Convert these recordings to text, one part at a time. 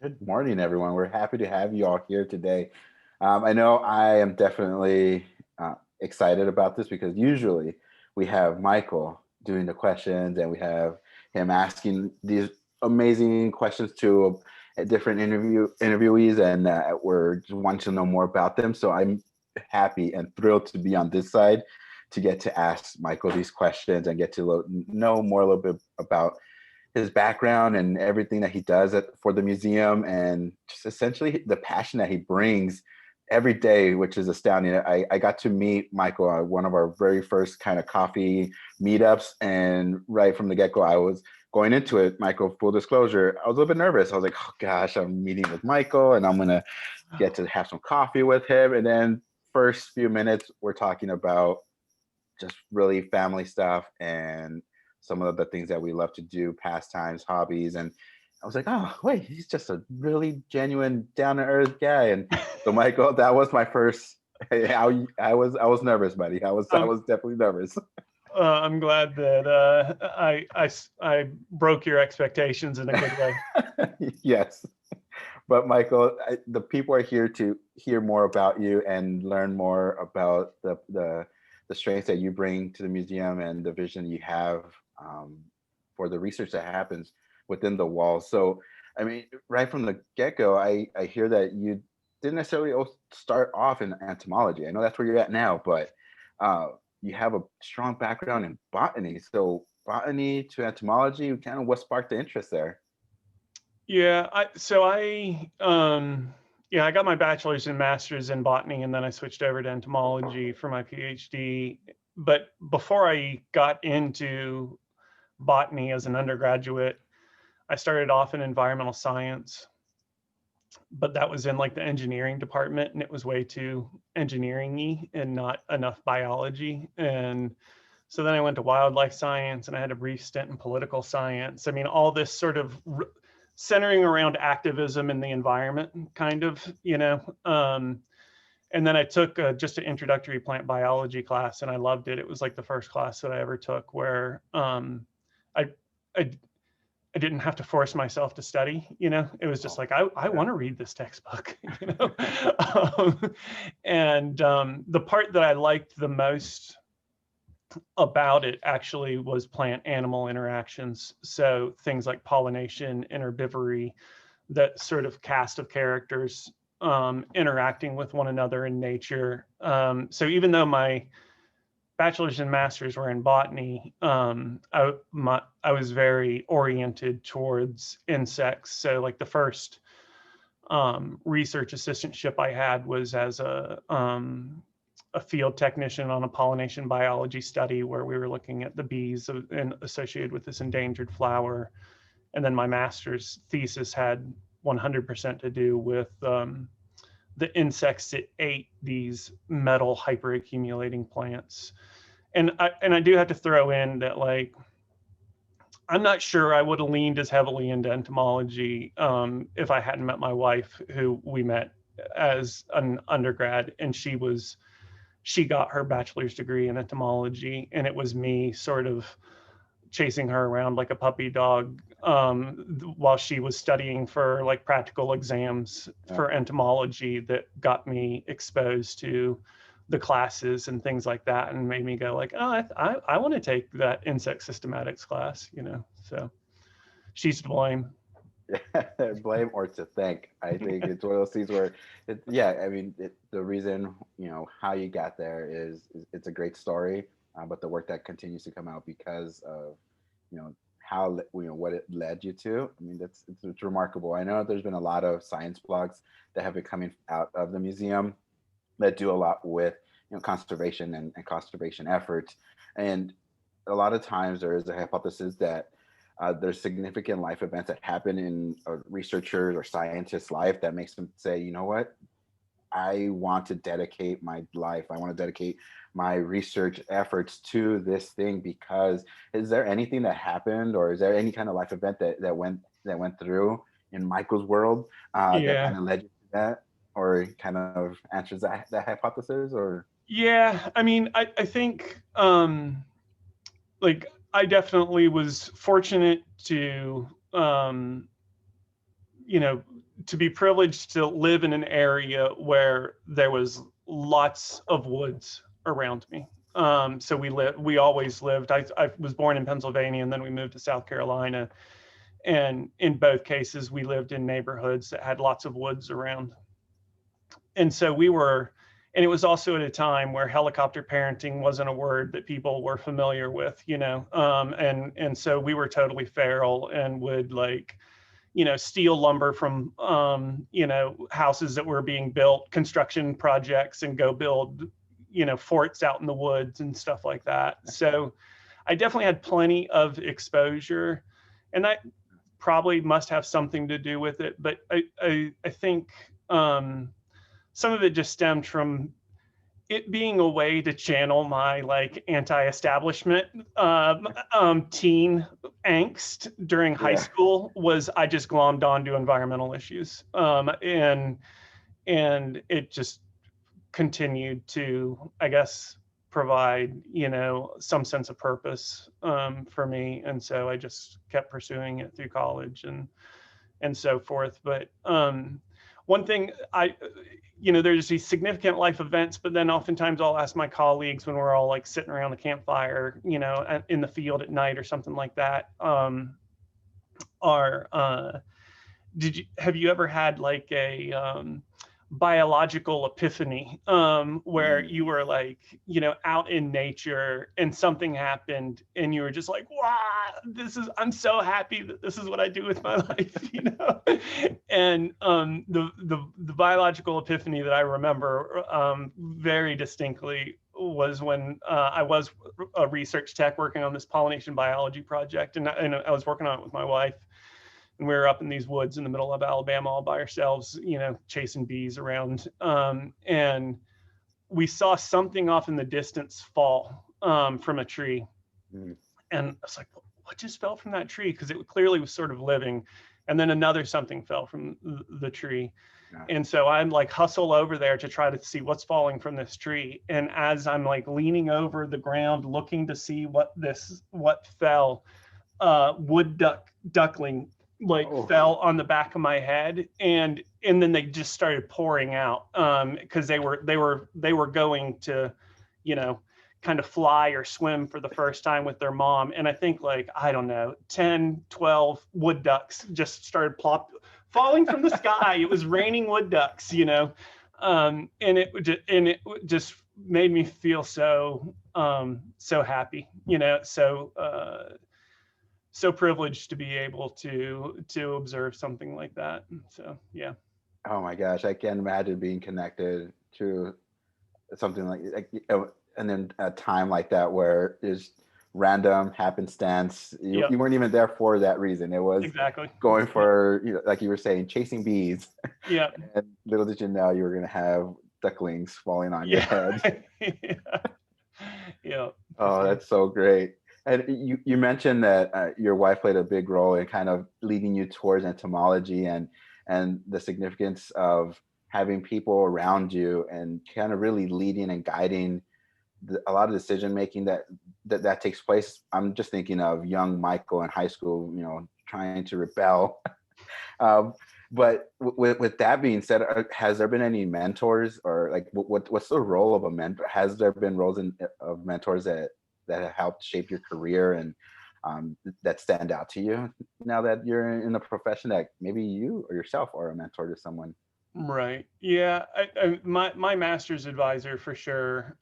Good morning, everyone. We're happy to have you all here today. I know I am definitely excited about this because usually we have Michael doing the questions and we have him asking these amazing questions to different interviewees, and we're just wanting to know more about them. So I'm happy and thrilled to be on this side to get to ask Michael these questions and get to know more a little bit about his background and everything that he does for the museum, and just essentially the passion that he brings every day, which is astounding. I got to meet Michael at one of our very first kind of coffee meetups, and right from the get-go, I was going into it, Michael, full disclosure, I was a little bit nervous. I was like, oh gosh, I'm meeting with Michael and I'm gonna get to have some coffee with him. And then first few minutes, we're talking about just really family stuff and some of the things that we love to do, pastimes, hobbies. And I was like, oh, wait, he's just a really genuine, down to earth guy. And so, Michael, that was my first. I was nervous, buddy. I Um, was definitely nervous. I'm glad that I broke your expectations in a good way. Yes, but Michael, the people are here to hear more about you and learn more about the strengths that you bring to the museum and the vision you have for the research that happens within the walls. So, I mean, right from the get go, I hear that you didn't necessarily start off in entomology. I know that's where you're at now, but uh, you have a strong background in botany. So, botany to entomology, kind of what sparked the interest there? Yeah, I got my bachelor's and master's in botany, and then I switched over to entomology for my PhD. But before I got into botany as an undergraduate, I started off in environmental science, but that was in like the engineering department, and it was way too engineering-y and not enough biology. And so then I went to wildlife science, and I had a brief stint in political science. I mean, all this sort of centering around activism in the environment, kind of, and then I took just an introductory plant biology class, and I loved it. It was like the first class that I ever took where I, I I didn't have to force myself to study. It was just Oh, like I yeah. want to read this textbook. And the part that I liked the most about it actually was plant animal interactions. So things like pollination, herbivory, that sort of cast of characters interacting with one another in nature. So even though my bachelor's and master's were in botany, I was very oriented towards insects. So like the first research assistantship I had was as a field technician on a pollination biology study where we were looking at the bees associated with this endangered flower. And then my master's thesis had 100% to do with the insects that ate these metal hyperaccumulating plants. And I do have to throw in that, like, I'm not sure I would have leaned as heavily into entomology if I hadn't met my wife, who we met as an undergrad, and she got her bachelor's degree in entomology, and it was me sort of chasing her around like a puppy dog while she was studying for like practical exams Yeah. for entomology that got me exposed to the classes and things like that, and made me go like, oh, I want to take that insect systematics class. So she's to blame. Blame or to thank. I think it's one of those things where, yeah, I mean, the reason, how you got there is it's a great story, but the work that continues to come out because of, how, what it led you to. I mean, it's remarkable. I know there's been a lot of science blogs that have been coming out of the museum that do a lot with, conservation and conservation efforts. And a lot of times there is a hypothesis that there's significant life events that happen in a researcher's or scientist's life that makes them say, you know what, I want to dedicate my life. I want to dedicate my research efforts to this thing because is there anything that happened or is there any kind of life event that went through in Michael's world that Yeah. kind of led you to that or kind of answers that hypothesis or Yeah. I mean, I think like I definitely was fortunate to to be privileged to live in an area where there was lots of woods around me. So we always lived, I was born in Pennsylvania, and then we moved to South Carolina. And in both cases, we lived in neighborhoods that had lots of woods around. And so and it was also at a time where helicopter parenting wasn't a word that people were familiar with, and so we were totally feral and would steal lumber from, houses that were being built, construction projects, and go build, forts out in the woods and stuff like that. So I definitely had plenty of exposure, and that probably must have something to do with it. But I think some of it just stemmed from it being a way to channel my anti-establishment teen angst during high school. Was I just glommed onto environmental issues, and it just continued to, I guess, provide some sense of purpose for me, and so I just kept pursuing it through college and so forth. But one thing there's these significant life events, but then oftentimes I'll ask my colleagues when we're all sitting around the campfire, in the field at night or something like that, have you ever had a biological epiphany, where you were out in nature and something happened and you were just like, wow, I'm so happy that this is what I do with my life, And the biological epiphany that I remember very distinctly was when I was a research tech working on this pollination biology project, and I was working on it with my wife. And we were up in these woods in the middle of Alabama all by ourselves, chasing bees around. And we saw something off in the distance fall from a tree. And I was like, what just fell from that tree? Because it clearly was sort of living. And then another something fell from the tree. Yeah. And so I'm hustle over there to try to see what's falling from this tree. And as I'm leaning over the ground, looking to see what fell, duckling fell on the back of my head, and then they just started pouring out because they were going to kind of fly or swim for the first time with their mom. And I think I don't know, 10, 12 wood ducks just started falling from the sky. It was raining wood ducks, and it just made me feel so happy, so privileged to be able to observe something like that. So yeah. Oh my gosh, I can't imagine being connected to something and then a time like that where it's random happenstance. You weren't even there for that reason. It was exactly going for like you were saying, chasing bees. Yeah. And little did you know you were gonna have ducklings falling on your head. Yeah. Oh, that's so great. And you mentioned that your wife played a big role in kind of leading you towards entomology and the significance of having people around you and kind of really leading and guiding a lot of decision making that takes place. I'm just thinking of young Michael in high school, trying to rebel. But with that being said, has there been any mentors, or what's the role of a mentor? Has there been roles of mentors that have helped shape your career and that stand out to you now that you're in a profession that maybe you or yourself are a mentor to someone? Right. Yeah. My master's advisor for sure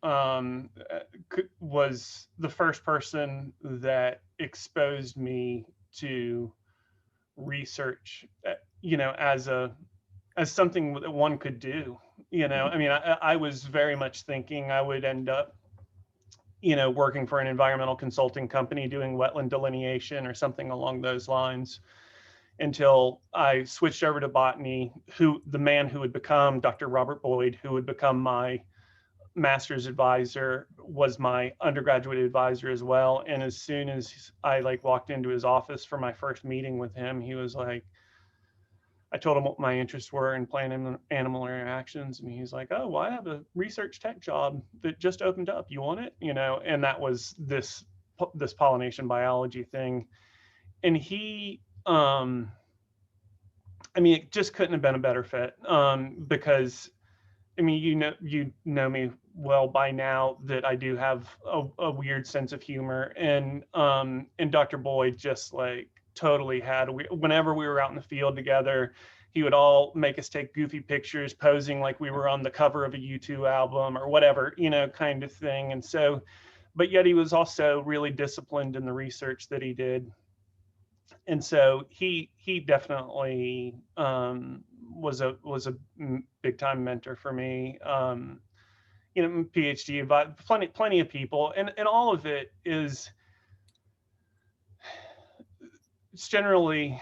was the first person that exposed me to research, as something that one could do. I mean, I was very much thinking I would end up working for an environmental consulting company doing wetland delineation or something along those lines, until I switched over to botany. The man who would become Dr. Robert Boyd, who would become my master's advisor, was my undergraduate advisor as well. And as soon as I walked into his office for my first meeting with him, he was like, I told him what my interests were in plant and animal interactions, and he's like, "Oh, well, I have a research tech job that just opened up. You want it?" And that was this pollination biology thing. And he, I mean, it just couldn't have been a better fit, because I mean, you know me well by now that I do have a weird sense of humor, and Dr. Boyd just like totally had. Whenever we were out in the field together, he would all make us take goofy pictures, posing like we were on the cover of a U2 album or whatever, kind of thing. And so, but yet he was also really disciplined in the research that he did, and so he definitely was a big time mentor for me. PhD, but plenty of people, and all of it is, it's generally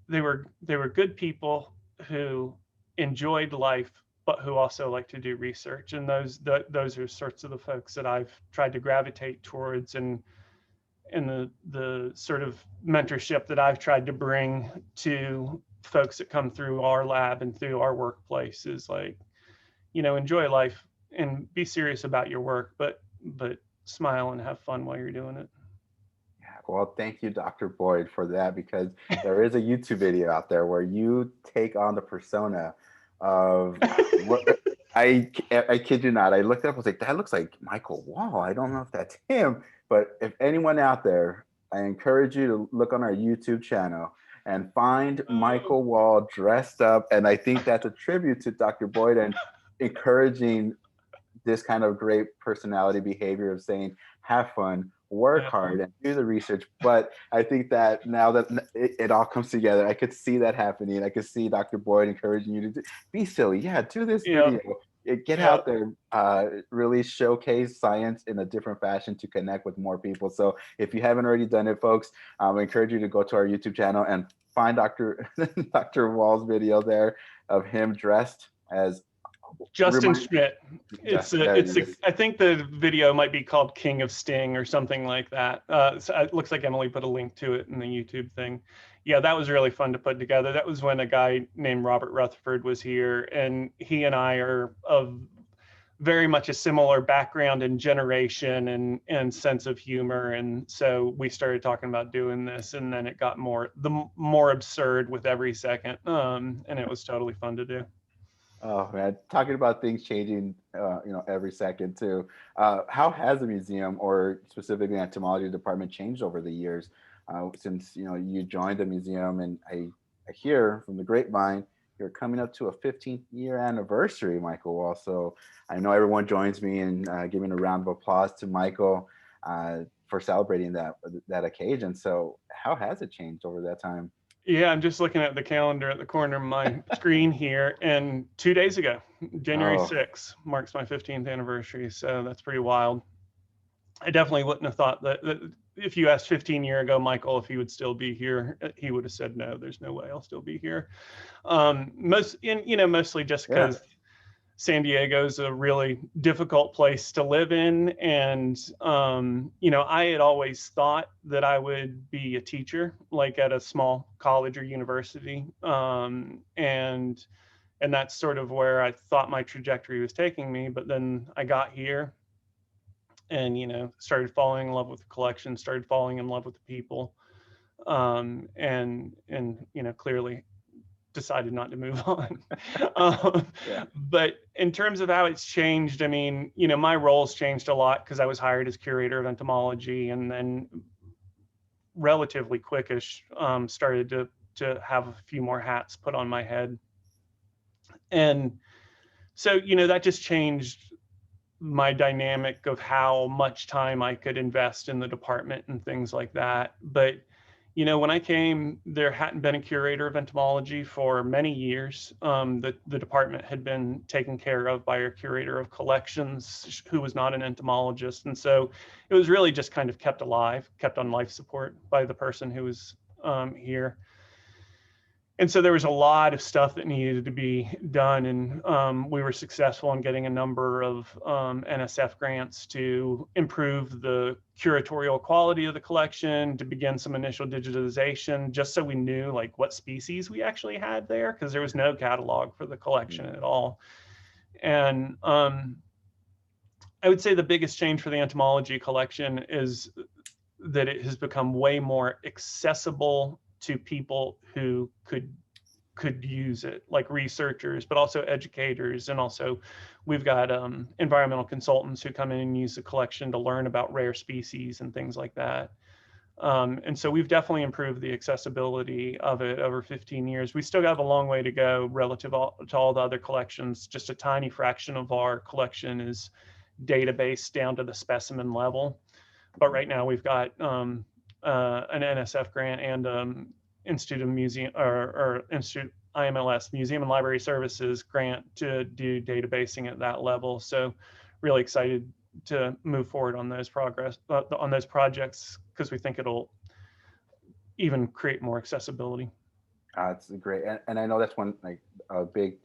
they were good people who enjoyed life, but who also like to do research, and those are sorts of the folks that I've tried to gravitate towards, and the sort of mentorship that I've tried to bring to folks that come through our lab and through our workplace is like, enjoy life and be serious about your work, but smile and have fun while you're doing it. Yeah, well, thank you, Dr. Boyd, for that, because there is a YouTube video out there where you take on the persona of what I kid you not. I looked up, I was like, that looks like Michael Wall. I don't know if that's him, but if anyone out there, I encourage you to look on our YouTube channel and find Michael Wall dressed up. And I think that's a tribute to Dr. Boyd and encouraging this kind of great personality behavior of saying, have fun, work hard, and do the research. But I think that now that it all comes together, I could see that happening. I could see Dr. Boyd encouraging you to be silly. Yeah, do this video. Get out there, really showcase science in a different fashion to connect with more people. So if you haven't already done it, folks, I encourage you to go to our YouTube channel and find Dr. Wall's video there of him dressed as Justin Schmidt. I think the video might be called King of Sting or something like that. So it looks like Emily put a link to it in the YouTube thing. Yeah, that was really fun to put together. That was when a guy named Robert Rutherford was here, and he and I are of very much a similar background and generation and sense of humor. And so we started talking about doing this, and then it got more absurd with every second. And it was totally fun to do. Oh man, talking about things changing, every second too. How has the museum, or specifically the entomology department, changed over the years since you joined the museum? And I hear from the grapevine you're coming up to a 15th year anniversary, Michael Wall. So I know everyone joins me in giving a round of applause to Michael for celebrating that occasion. So how has it changed over that time? Yeah, I'm just looking at the calendar at the corner of my screen here, and 2 days ago, January 6th, marks my 15th anniversary. So that's pretty wild. I definitely wouldn't have thought that if you asked 15 years ago, Michael, if he would still be here, he would have said, no, there's no way I'll still be here. Mostly just because San Diego is a really difficult place to live in. And, I had always thought that I would be a teacher, like at a small college or university. And that's sort of where I thought my trajectory was taking me. But then I got here and, started falling in love with the collection, started falling in love with the people. And clearly decided not to move on. But in terms of how it's changed, I mean, my role's changed a lot because I was hired as curator of entomology, and then relatively quickish started to have a few more hats put on my head. And so, that just changed my dynamic of how much time I could invest in the department and things like that. But when I came, there hadn't been a curator of entomology for many years. The department had been taken care of by our curator of collections, who was not an entomologist. And so it was really just kind of kept alive, kept on life support by the person who was here. And so there was a lot of stuff that needed to be done. And we were successful in getting a number of NSF grants to improve the curatorial quality of the collection, to begin some initial digitization, just so we knew like what species we actually had there, because there was no catalog for the collection at all. And I would say the biggest change for the entomology collection is that it has become way more accessible to people who could use it, like researchers, but also educators. And also we've got environmental consultants who come in and use the collection to learn about rare species and things like that. And so we've definitely improved the accessibility of it over 15 years. We still have a long way to go relative to all the other collections. Just a tiny fraction of our collection is database down to the specimen level. But right now we've got an NSF grant and Institute of Museum or Institute IMLS, Museum and Library Services grant to do databasing at that level. So really excited to move forward on those on those projects, because we think it'll even create more accessibility. It's great, and I know that's one like a big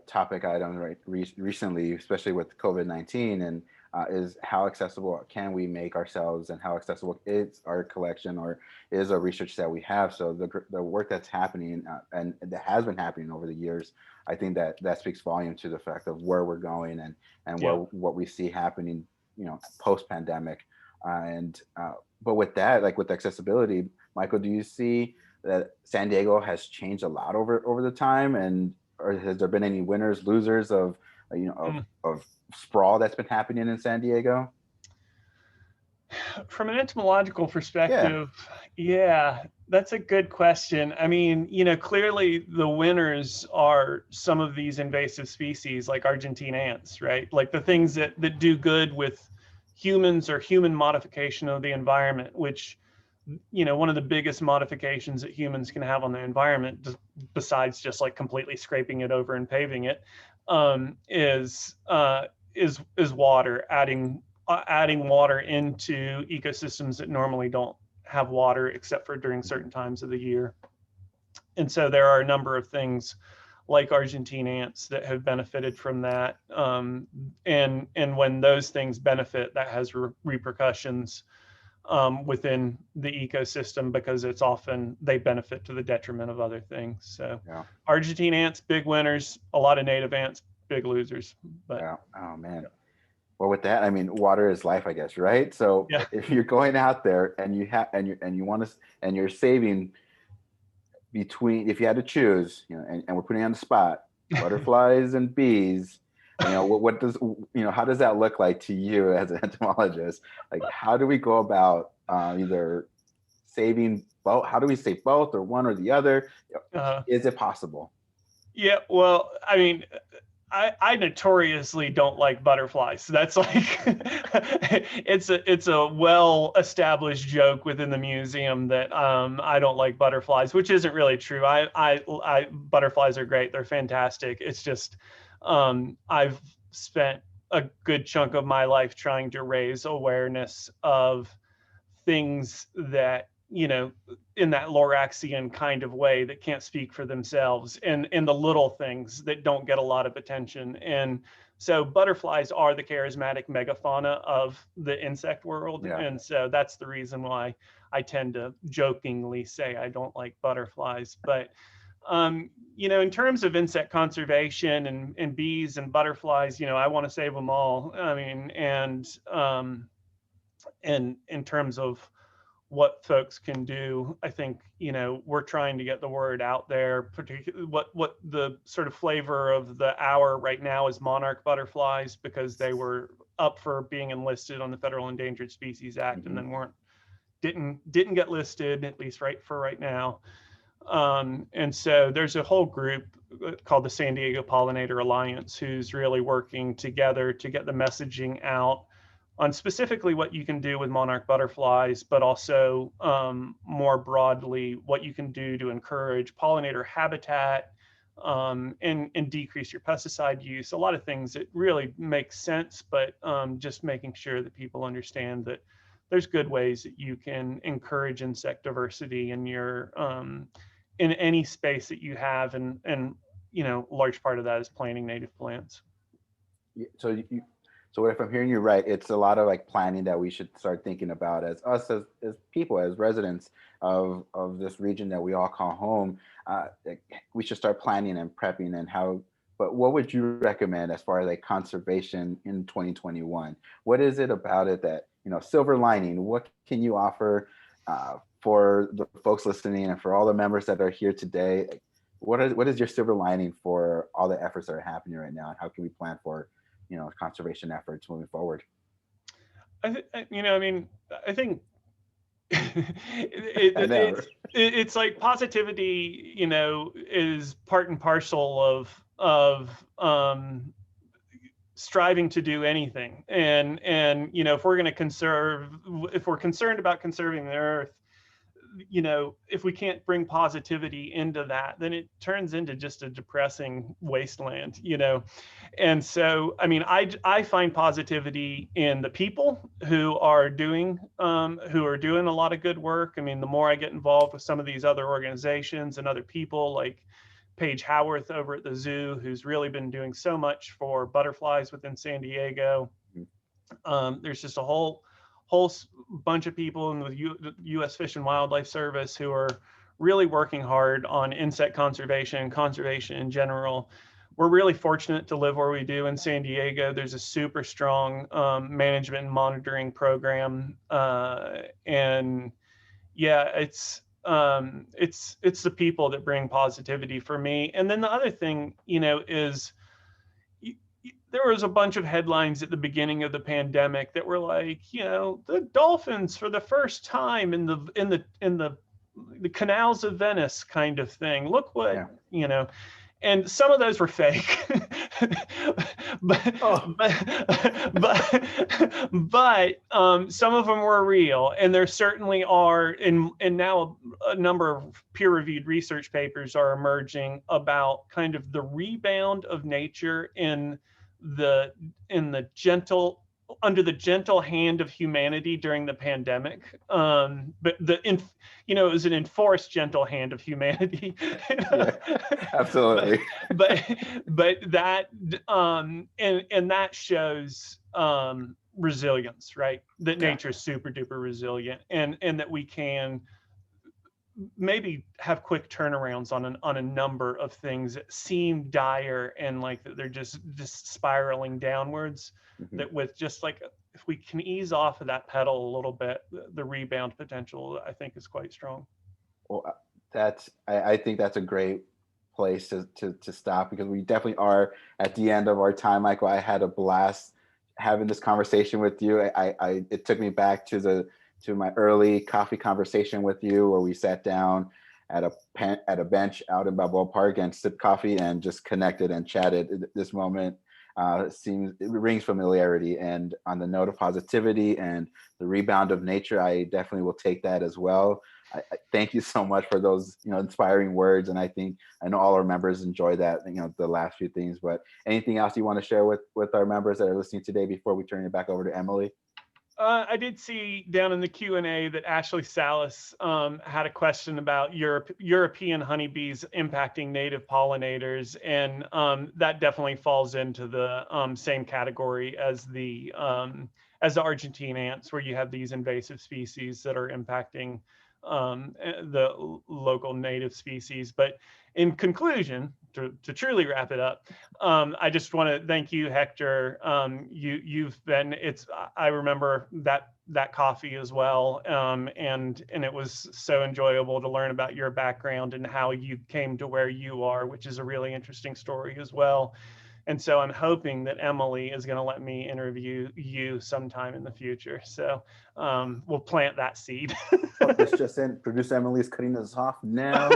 topic item right recently, especially with COVID-19, and is how accessible can we make ourselves, and how accessible is our collection or is our research that we have. So the work that's happening and that has been happening over the years, I think that speaks volume to the fact of where we're going and what we see happening, post pandemic. But with that, like with accessibility, Michael, do you see that San Diego has changed a lot over the time, and or has there been any winners, losers of of sprawl that's been happening in San Diego? From an entomological Yeah, perspective, yeah, that's a good question. I mean, clearly the winners are some of these invasive species like Argentine ants, right? Like the things that do good with humans or human modification of the environment, which, one of the biggest modifications that humans can have on the environment, besides just like completely scraping it over and paving it, is water, adding water into ecosystems that normally don't have water except for during certain times of the year. And so there are a number of things like Argentine ants that have benefited from that. And when those things benefit, that has repercussions within the ecosystem, because it's often they benefit to the detriment of other things. So yeah, Argentine ants, big winners, a lot of native ants, big losers. But yeah. Oh man. Well, with that, I mean, water is life, I guess, right? So yeah. if you're going out there and you have and you want to and you're saving between, if you had to choose, and we're putting you on the spot, butterflies and bees, what does, how does that look like to you as an entomologist? Like, how do we go about either saving both? How do we save both, or one or the other? uh, Is it possible? yeah, well, I mean, I notoriously don't like butterflies. So that's like it's a well established joke within the museum that I don't like butterflies, which isn't really true. I butterflies are great. They're fantastic. It's just I've spent a good chunk of my life trying to raise awareness of things that, in that Loraxian kind of way, that can't speak for themselves, and the little things that don't get a lot of attention. And so butterflies are the charismatic megafauna of the insect world. Yeah. And so that's the reason why I tend to jokingly say I don't like butterflies. But in terms of insect conservation and bees and butterflies, I want to save them all. I mean, and in terms of what folks can do, I think, we're trying to get the word out there. Particularly what the sort of flavor of the hour right now is monarch butterflies, because they were up for being enlisted on the Federal Endangered Species Act, and Mm-hmm. then didn't get listed, at least right now. And so there's a whole group called the San Diego Pollinator Alliance, who's really working together to get the messaging out on specifically what you can do with monarch butterflies, but also more broadly what you can do to encourage pollinator habitat, and decrease your pesticide use. A lot of things that really make sense, but just making sure that people understand that there's good ways that you can encourage insect diversity in your in any space that you have, and a large part of that is planting native plants. So if I'm hearing you right, it's a lot of like planning that we should start thinking about as us as people, as residents of this region that we all call home. Like, we should start planning and prepping and how. But what would you recommend as far as like conservation in 2021? What is it about it that, silver lining? What can you offer for the folks listening and for all the members that are here today? Like, what is your silver lining for all the efforts that are happening right now, and how can we plan for, conservation efforts moving forward? I mean, I think I know. it's like positivity, is part and parcel of striving to do anything. And if we're going to if we're concerned about conserving the earth, if we can't bring positivity into that, then it turns into just a depressing wasteland. And so, I mean, I find positivity in the people who are doing a lot of good work. I mean, the more I get involved with some of these other organizations and other people like Paige Howarth over at the zoo, who's really been doing so much for butterflies within San Diego. There's just a whole bunch of people in the U.S. Fish and Wildlife Service who are really working hard on insect conservation in general. We're really fortunate to live where we do in San Diego. There's a super strong management and monitoring program, and yeah, it's the people that bring positivity for me. And then the other thing, is there was a bunch of headlines at the beginning of the pandemic that were like, the dolphins for the first time in the canals of Venice kind of thing. Look what, and some of those were fake, but, Oh. but some of them were real, and there certainly are, and now a number of peer-reviewed research papers are emerging about kind of the rebound of nature in the under the gentle hand of humanity during the pandemic. But it was an enforced gentle hand of humanity. Yeah, absolutely. but that and that shows resilience, right? That nature is super duper resilient, and that we can maybe have quick turnarounds on a number of things that seem dire and like that they're just spiraling downwards. That with just like, if we can ease off of that pedal a little bit, the rebound potential, I think, is quite strong. Well, I think that's a great place to stop, because we definitely are at the end of our time, Michael. I had a blast having this conversation with you. It took me back to my early coffee conversation with you, where we sat down at a bench out in Balboa Park and sipped coffee and just connected and chatted. This moment it rings familiarity. And on the note of positivity and the rebound of nature, I definitely will take that as well. I thank you so much for those inspiring words, and I know all our members enjoy that, the last few things. But anything else you want to share with our members that are listening today before we turn it back over to Emily? I did see down in the Q&A that Ashley Salas had a question about European honeybees impacting native pollinators, and that definitely falls into the same category as the Argentine ants, where you have these invasive species that are impacting the local native species. But in conclusion, to truly wrap it up, I just want to thank you, Hector. I remember that coffee as well, and it was so enjoyable to learn about your background and how you came to where you are, which is a really interesting story as well. And so I'm hoping that Emily is going to let me interview you sometime in the future. So we'll plant that seed. Fuck this just in. Producer Emily is cutting us off now.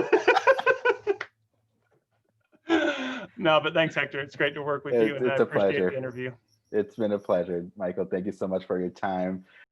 No, but thanks, Hector. It's great to work with you, and I appreciate the interview. It's been a pleasure, Michael. Thank you so much for your time.